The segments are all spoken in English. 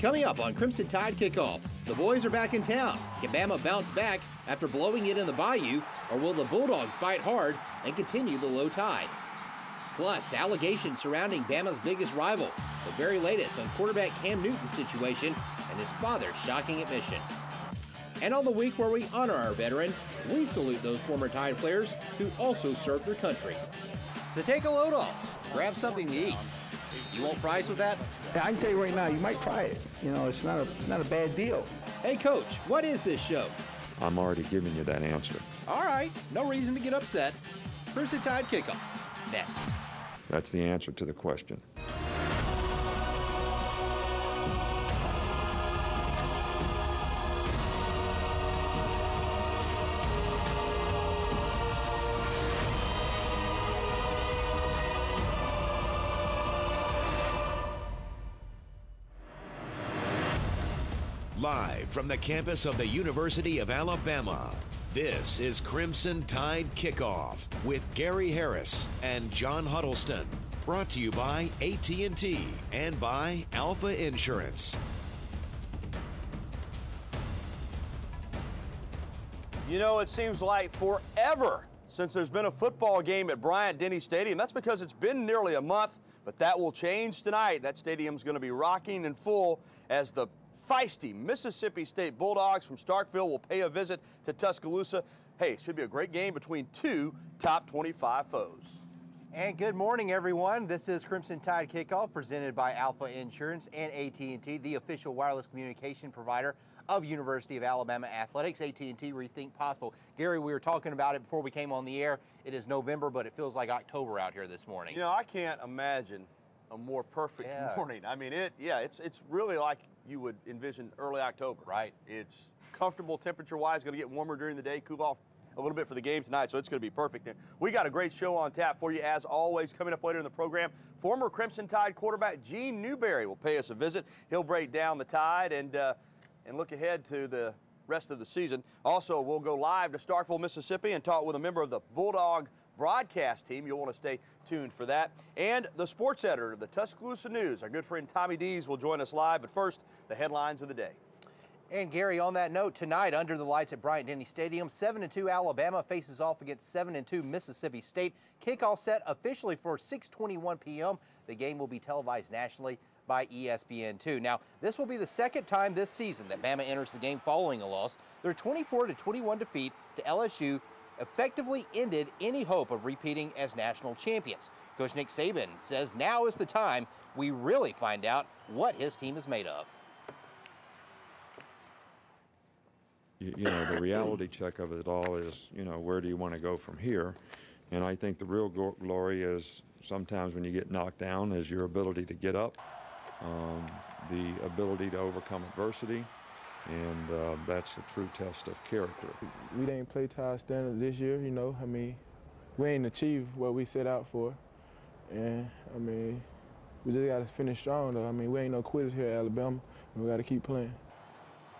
Coming up on Crimson Tide Kickoff, the boys are back in town. Can Bama bounce back after blowing it in the Bayou, or will the Bulldogs fight hard and continue the low tide? Plus, allegations surrounding Bama's biggest rival, the very latest on quarterback Cam Newton's situation and his father's shocking admission. And on the week where we honor our veterans, we salute those former Tide players who also served their country. So take a load off, grab something to eat. You want fries with that? Yeah, I can tell you right now, you might try it. You know, it's not a bad deal. Hey, Coach, what is this show? I'm already giving you that answer. All right, no reason to get upset. Crimson Tide Kickoff, next. That's the answer to the question. Live from the campus of the University of Alabama, this is Crimson Tide Kickoff with Gary Harris and John Huddleston. Brought to you by AT&T and by Alpha Insurance. You know, it seems like forever since there's been a football game at Bryant-Denny Stadium. That's because it's been nearly a month, but that will change tonight. That stadium's going to be rocking and full as the feisty Mississippi State Bulldogs from Starkville will pay a visit to Tuscaloosa. Hey, it should be a great game between two top 25 foes. And good morning, everyone. This is Crimson Tide Kickoff presented by Alpha Insurance and AT&T, the official wireless communication provider of University of Alabama Athletics. AT&T, Rethink Possible. Gary, we were talking about it before we came on the air. It is November, but it feels like October out here this morning. You know, I can't imagine a more perfect morning. I mean, it's really like you would envision early October. Right. It's comfortable temperature-wise, going to get warmer during the day, cool off a little bit for the game tonight, so it's going to be perfect. And we got a great show on tap for you, as always. Coming up later in the program, former Crimson Tide quarterback Gene Newberry will pay us a visit. He'll break down the Tide and look ahead to the rest of the season. Also, we'll go live to Starkville, Mississippi, and talk with a member of the Bulldog broadcast team. You'll want to stay tuned for that. And the sports editor of the Tuscaloosa News, our good friend Tommy Dees, will join us live. But first, the headlines of the day. And Gary, on that note, tonight under the lights at Bryant-Denny Stadium, 7-2 Alabama faces off against 7-2 Mississippi State. Kickoff set officially for 6:21 p.m. The game will be televised nationally by ESPN2. Now, this will be the second time this season that Bama enters the game following a loss. Their 24-21 defeat to LSU effectively ended any hope of repeating as national champions. Coach Nick Saban says now is the time we really find out what his team is made of. You know, the reality check of it all is, you know, where do you want to go from here? And I think the real glory is sometimes when you get knocked down is your ability to get up, the ability to overcome adversity, and that's a true test of character. We didn't play to our standard this year, you know. I mean, we ain't achieved what we set out for. And, I mean, we just got to finish strong, though. I mean, we ain't no quitters here at Alabama, and we got to keep playing.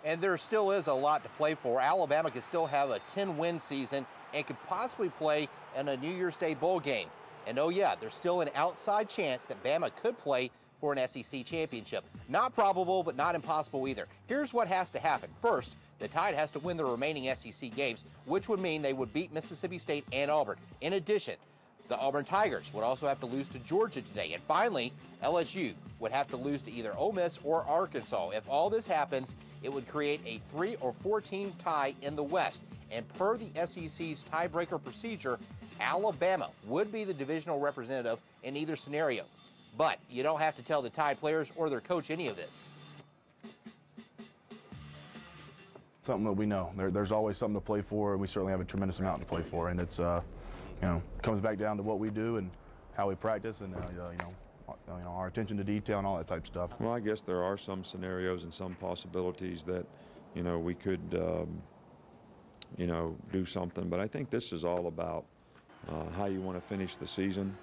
And there still is a lot to play for. Alabama could still have a 10-win season and could possibly play in a New Year's Day bowl game. And oh yeah, there's still an outside chance that Bama could play for an SEC championship. Not probable, but not impossible either. Here's what has to happen. First, the Tide has to win the remaining SEC games, which would mean they would beat Mississippi State and Auburn. In addition, the Auburn Tigers would also have to lose to Georgia today. And finally, LSU would have to lose to either Ole Miss or Arkansas. If all this happens, it would create a 3- or 4-team tie in the West. And per the SEC's tiebreaker procedure, Alabama would be the divisional representative in either scenario. But you don't have to tell the Tide players or their coach any of this. Something that we know. There's always something to play for, and we certainly have a tremendous amount to play for. And it's, you know, comes back down to what we do and how we practice, and you know, our attention to detail and all that type of stuff. Well, I guess there are some scenarios and some possibilities that, you know, we could, you know, do something. But I think this is all about how you want to finish the season,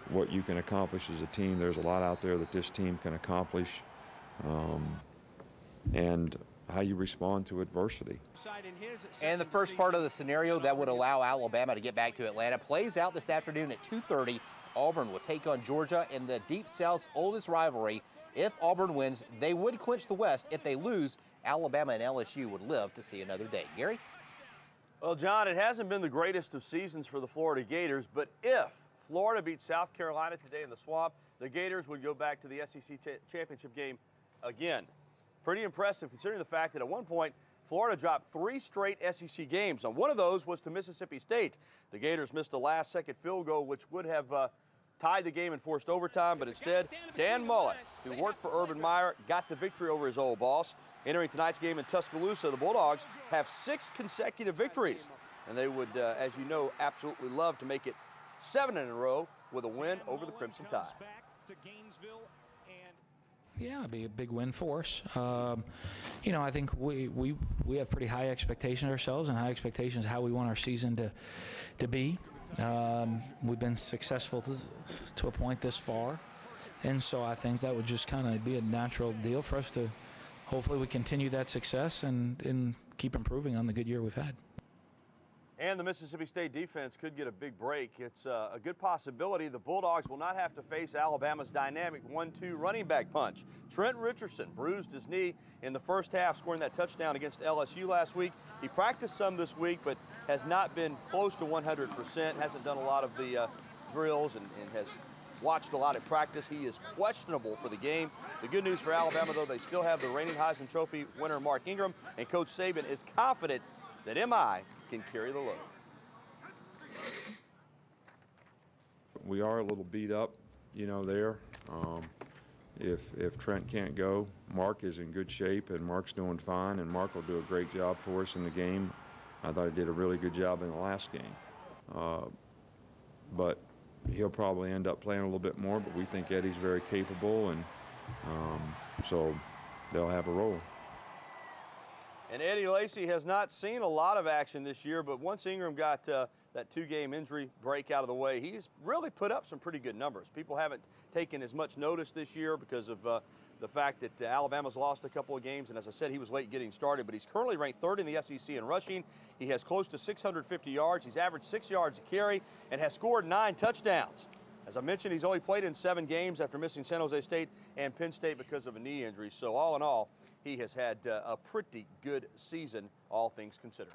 what you can accomplish as a team. There's a lot out there that this team can accomplish, and how you respond to adversity. And the first part of the scenario that would allow Alabama to get back to Atlanta plays out this afternoon at 2:30 Auburn will take on Georgia in the Deep South's oldest rivalry. If Auburn wins, they would clinch the West. If they lose, Alabama and LSU would live to see another day. Gary? Well, John, it hasn't been the greatest of seasons for the Florida Gators, but if Florida beats South Carolina today in the Swamp, the Gators would go back to the SEC championship game again. Pretty impressive considering the fact that at one point, Florida dropped 3 straight SEC games. One of those was to Mississippi State. The Gators missed a last-second field goal, which would have tied the game and forced overtime, but instead, Dan Mullet, who worked for Urban Meyer, got the victory over his old boss. Entering tonight's game in Tuscaloosa, the Bulldogs have 6 consecutive victories, and they would, as you know, absolutely love to make it 7 in a row with a win over the Crimson Tide. Yeah, it'd be a big win for us. You know, I think we have pretty high expectations ourselves and high expectations how we want our season to be. We've been successful to a point this far, and so I think that would just kind of be a natural deal for us to hopefully we continue that success and keep improving on the good year we've had. And the Mississippi State defense could get a big break. It's a good possibility the Bulldogs will not have to face Alabama's dynamic 1-2 running back punch. Trent Richardson bruised his knee in the first half, scoring that touchdown against LSU last week. He practiced some this week, but has not been close to 100%, hasn't done a lot of the drills and has watched a lot at practice. He is questionable for the game. The good news for Alabama, though, they still have the reigning Heisman Trophy winner Mark Ingram, and Coach Saban is confident that MI can carry the load. We are a little beat up, you know, there. If Trent can't go, Mark is in good shape, and Mark's doing fine, and Mark will do a great job for us in the game. I thought he did a really good job in the last game. But he'll probably end up playing a little bit more, but we think Eddie's very capable, and so they'll have a role. And Eddie Lacy has not seen a lot of action this year, but once Ingram got that 2-game injury break out of the way, he's really put up some pretty good numbers. People haven't taken as much notice this year because of the fact that Alabama's lost a couple of games, and as I said, he was late getting started, but he's currently ranked 3rd in the SEC in rushing. He has close to 650 yards. He's averaged 6 yards a carry and has scored 9 touchdowns. As I mentioned, he's only played in 7 games after missing San Jose State and Penn State because of a knee injury. So all in all, he has had a pretty good season, all things considered.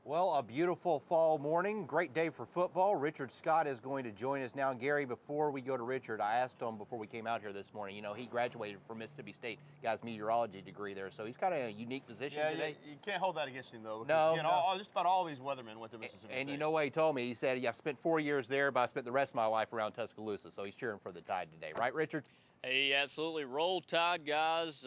Well, a beautiful fall morning, great day for football. Richard Scott is going to join us now. Gary, before we go to Richard, I asked him before we came out here this morning, you know, he graduated from Mississippi State, got his meteorology degree there, so he's kind of in a unique position today. You can't hold that against him, though. No, again, no. Just about all these weathermen went to Mississippi State. And you know what he told me? He said, yeah, I've spent 4 years there, but I spent the rest of my life around Tuscaloosa, so he's cheering for the Tide today. Right, Richard? Hey, absolutely. Roll Tide, guys.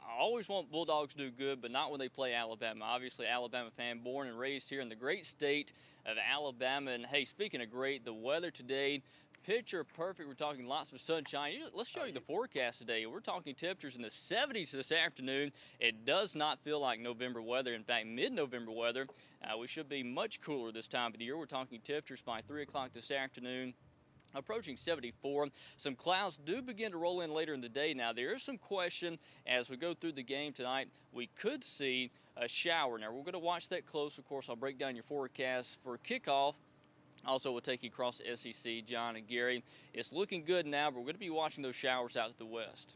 I always want Bulldogs to do good, but not when they play Alabama. Obviously, Alabama fan, born and raised here in the great state of Alabama. And, hey, speaking of great, the weather today, picture perfect. We're talking lots of sunshine. Let's show you the forecast today. We're talking temperatures in the 70s this afternoon. It does not feel like November weather. In fact, mid-November weather. We should be much cooler this time of the year. We're talking temperatures by 3 o'clock this afternoon, approaching 74. Some clouds do begin to roll in later in the day. Now, there is some question as we go through the game tonight. We could see a shower. Now, we're going to watch that close. Of course, I'll break down your forecast for kickoff. Also, we'll take you across the SEC, John and Gary. It's looking good now, but we're going to be watching those showers out to the west.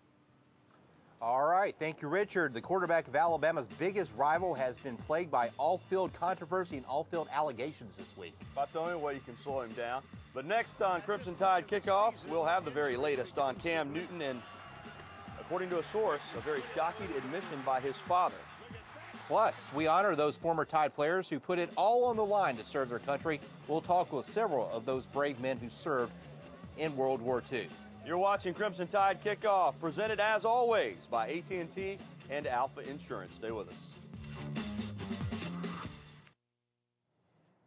All right, thank you, Richard. The quarterback of Alabama's biggest rival has been plagued by all-field controversy and all-field allegations this week. About the only way you can slow him down. But next on Crimson Tide Kickoff, we'll have the very latest on Cam Newton and, according to a source, a very shocking admission by his father. Plus, we honor those former Tide players who put it all on the line to serve their country. We'll talk with several of those brave men who served in World War II. You're watching Crimson Tide Kickoff, presented as always by AT&T and Alpha Insurance. Stay with us.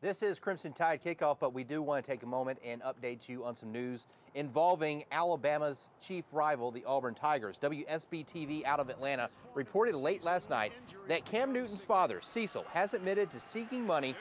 This is Crimson Tide Kickoff, but we do want to take a moment and update you on some news involving Alabama's chief rival, the Auburn Tigers. WSB-TV out of Atlanta reported late last night that Cam Newton's father, Cecil, has admitted to seeking money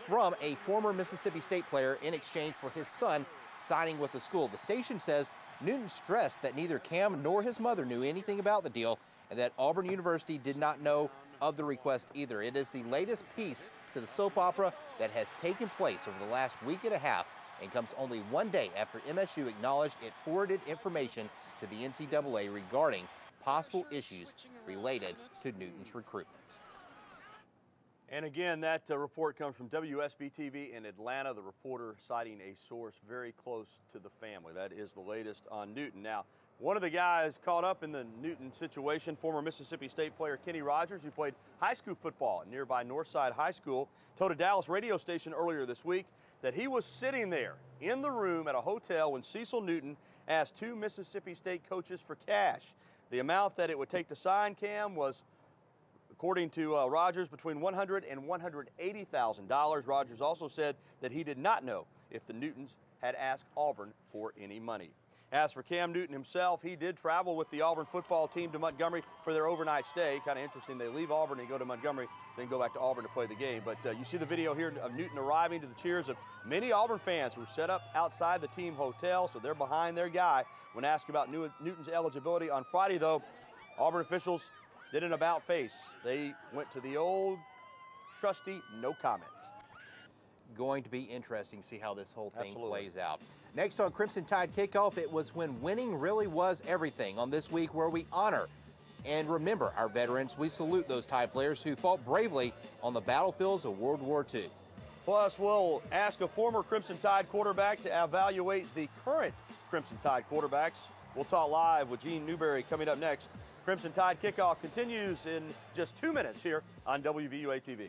from a former Mississippi State player in exchange for his son signing with the school. The station says Newton stressed that neither Cam nor his mother knew anything about the deal and that Auburn University did not know of the request either. It is the latest piece to the soap opera that has taken place over the last week and a half and comes only one day after MSU acknowledged it forwarded information to the NCAA regarding possible issues related to Newton's recruitment. And again, that report comes from WSB-TV in Atlanta, the reporter citing a source very close to the family. That is the latest on Newton. Now, one of the guys caught up in the Newton situation, former Mississippi State player Kenny Rogers, who played high school football at nearby Northside High School, told a Dallas radio station earlier this week that he was sitting there in the room at a hotel when Cecil Newton asked 2 Mississippi State coaches for cash. The amount that it would take to sign Cam was, according to Rogers, between $100,000 and $180,000. Rogers also said that he did not know if the Newtons had asked Auburn for any money. As for Cam Newton himself, he did travel with the Auburn football team to Montgomery for their overnight stay. Kind of interesting. They leave Auburn and go to Montgomery, then go back to Auburn to play the game. But you see the video here of Newton arriving to the cheers of many Auburn fans who set up outside the team hotel, so they're behind their guy. When asked about Newton's eligibility on Friday, though, Auburn officials did an about face. They went to the old trusty no comment. Going to be interesting to see how this whole thing plays out. Next on Crimson Tide Kickoff, it was when winning really was everything on this week where we honor and remember our veterans. We salute those Tide players who fought bravely on the battlefields of World War II. Plus, we'll ask a former Crimson Tide quarterback to evaluate the current Crimson Tide quarterbacks. We'll talk live with Gene Newberry coming up next. Crimson Tide Kickoff continues in just 2 minutes here on WVUA TV.